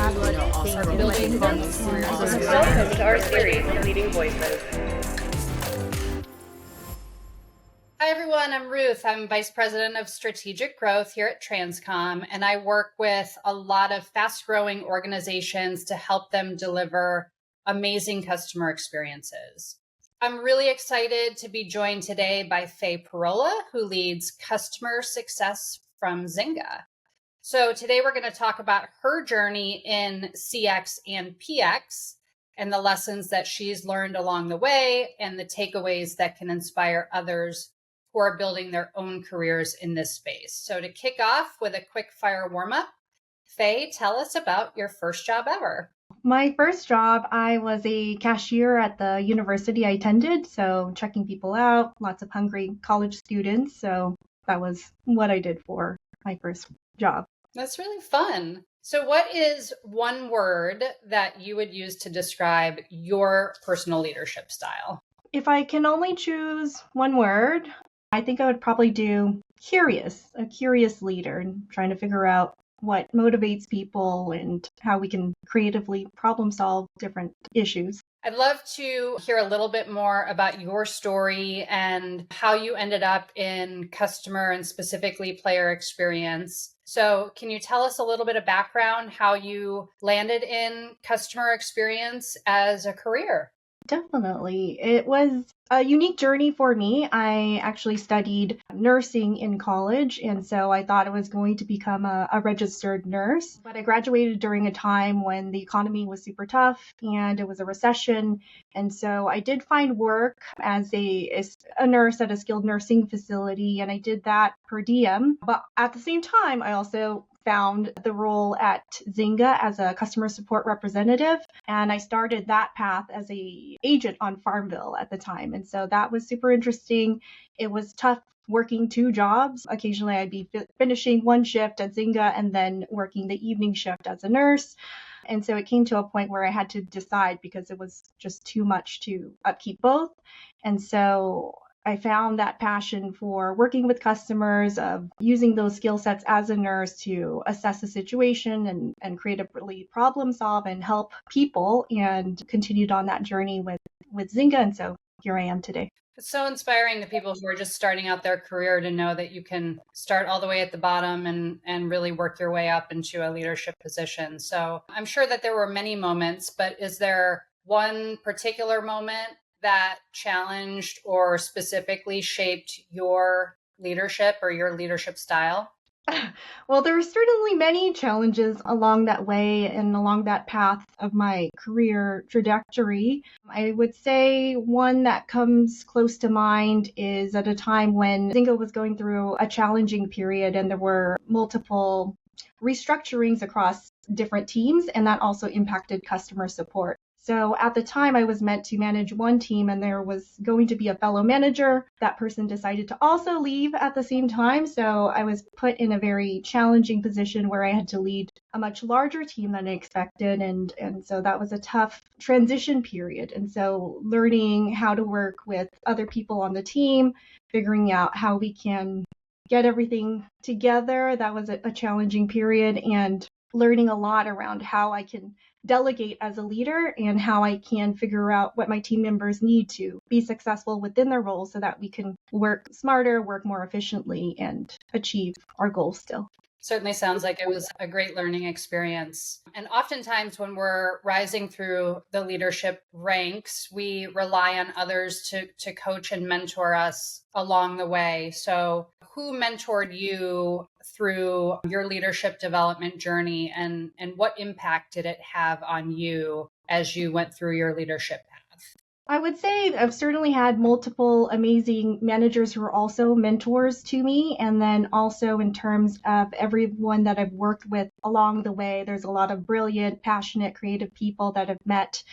building careers. Welcome to our series, Leading Voices. Hi, everyone. I'm Ruth. I'm Vice President of Strategic Growth here at Transcom, and I work with a lot of fast-growing organizations to help them deliver amazing customer experiences. I'm really excited to be joined today by Faye Perola, who leads customer success from Zynga. So today we're going to talk about her journey in CX and PX and the lessons that she's learned along the way and the takeaways that can inspire others who are building their own careers in this space. So to kick off with a quick fire warm-up, Faye, tell us about your first job ever. My first job, I was a cashier at the university I attended, so checking people out, lots of hungry college students. So that was what I did for my first job. That's really fun. So what is one word that you would use to describe your personal leadership style? If I can only choose one word, I think I would probably do curious, a curious leader, and trying to figure out what motivates people and how we can creatively problem solve different issues. I'd love to hear a little bit more about your story and how you ended up in customer and specifically player experience. So can you tell us a little bit of background, how you landed in customer experience as a career? Definitely. It was a unique journey for me. I actually studied nursing in college, and so I thought I was going to become a registered nurse. But I graduated during a time when the economy was super tough and it was a recession. And so I did find work as a nurse at a skilled nursing facility, and I did that per diem. But at the same time, I also found the role at Zynga as a customer support representative, and I started that path as a agent on Farmville at the time. And so that was super interesting. It was tough working two jobs. Occasionally I'd be finishing one shift at Zynga and then working the evening shift as a nurse. And so it came to a point where I had to decide because it was just too much to upkeep both. And so I found that passion for working with customers, of using those skill sets as a nurse to assess the situation and creatively problem solve and help people, and continued on that journey with Zynga. And so here I am today. It's so inspiring to people who are just starting out their career to know that you can start all the way at the bottom and really work your way up into a leadership position. So I'm sure that there were many moments, but is there one particular moment that challenged or specifically shaped your leadership or your leadership style? Well, there were certainly many challenges along that way and along that path of my career trajectory. I would say one that comes close to mind is at a time when Zynga was going through a challenging period and there were multiple restructurings across different teams, and that also impacted customer support. So at the time, I was meant to manage one team, and there was going to be a fellow manager. That person decided to also leave at the same time. So I was put in a very challenging position where I had to lead a much larger team than I expected. And so that was a tough transition period. And so learning how to work with other people on the team, figuring out how we can get everything together, that was a challenging period, and learning a lot around how I can delegate as a leader and how I can figure out what my team members need to be successful within their roles so that we can work smarter, work more efficiently, and achieve our goals still. Certainly sounds like it was a great learning experience. And oftentimes when we're rising through the leadership ranks, we rely on others to coach and mentor us along the way. So who mentored you through your leadership development journey, and what impact did it have on you as you went through your leadership path? I would say I've certainly had multiple amazing managers who are also mentors to me. And then also in terms of everyone that I've worked with along the way, there's a lot of brilliant, passionate, creative people that I've met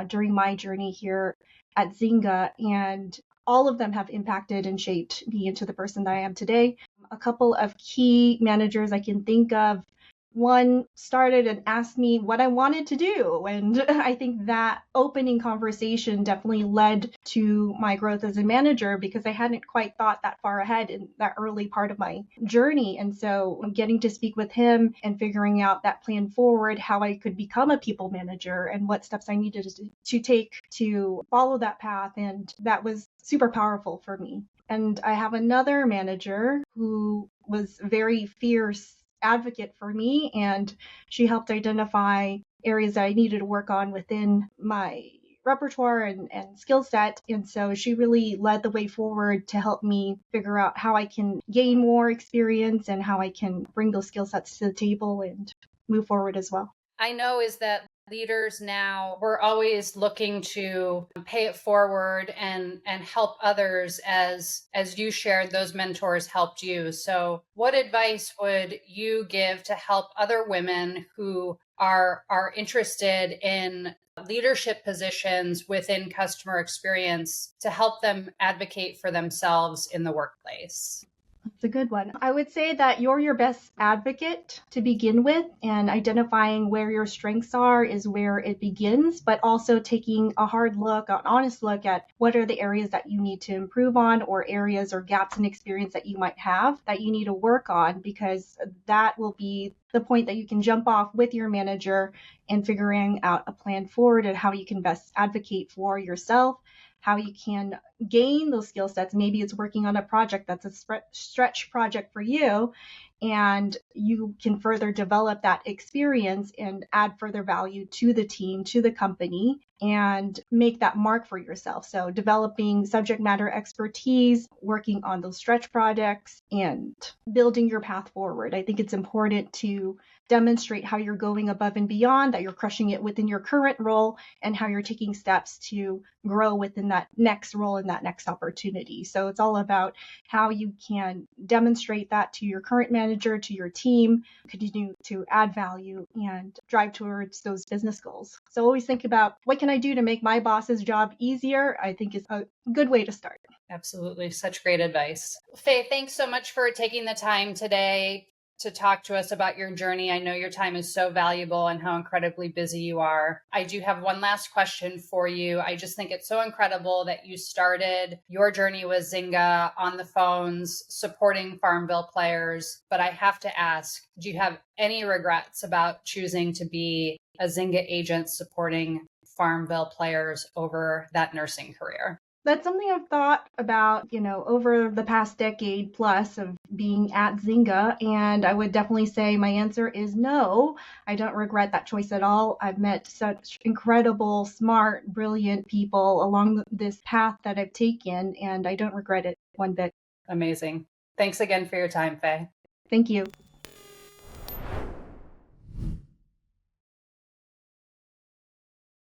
during my journey here at Zynga. And all of them have impacted and shaped me into the person that I am today. A couple of key managers I can think of one started and asked me what I wanted to do. And I think that opening conversation definitely led to my growth as a manager, because I hadn't quite thought that far ahead in that early part of my journey. And so getting to speak with him and figuring out that plan forward, how I could become a people manager and what steps I needed to take to follow that path. And that was super powerful for me. And I have another manager who was very fierce advocate for me, and she helped identify areas that I needed to work on within my repertoire and skill set. And so she really led the way forward to help me figure out how I can gain more experience and how I can bring those skill sets to the table and move forward as well. I know is that leaders now, we're always looking to pay it forward and help others, as you shared, those mentors helped you. So what advice would you give to help other women who are interested in leadership positions within customer experience to help them advocate for themselves in the workplace? It's a good one. I would say that you're your best advocate to begin with, and identifying where your strengths are is where it begins, but also taking a hard look, an honest look at what are the areas that you need to improve on, or areas or gaps in experience that you might have that you need to work on, because that will be the point that you can jump off with your manager and figuring out a plan forward and how you can best advocate for yourself, how you can gain those skill sets. Maybe it's working on a project that's a stretch project for you, and you can further develop that experience and add further value to the team, to the company, and make that mark for yourself. So developing subject matter expertise, working on those stretch projects, and building your path forward. I think it's important to demonstrate how you're going above and beyond, that you're crushing it within your current role, and how you're taking steps to grow within that next role and that next opportunity. So it's all about how you can demonstrate that to your current manager, to your team, continue to add value and drive towards those business goals. So always think about, what can I do to make my boss's job easier? I think is a good way to start. Absolutely. Such great advice. Faye, thanks so much for taking the time today to talk to us about your journey. I know your time is so valuable and how incredibly busy you are. I do have one last question for you. I just think it's so incredible that you started your journey with Zynga on the phones, supporting Farmville players. But I have to ask, do you have any regrets about choosing to be a Zynga agent supporting Farmville players over that nursing career? That's something I've thought about, over the past decade plus of being at Zynga. And I would definitely say my answer is no. I don't regret that choice at all. I've met such incredible, smart, brilliant people along this path that I've taken, and I don't regret it one bit. Amazing. Thanks again for your time, Faye. Thank you.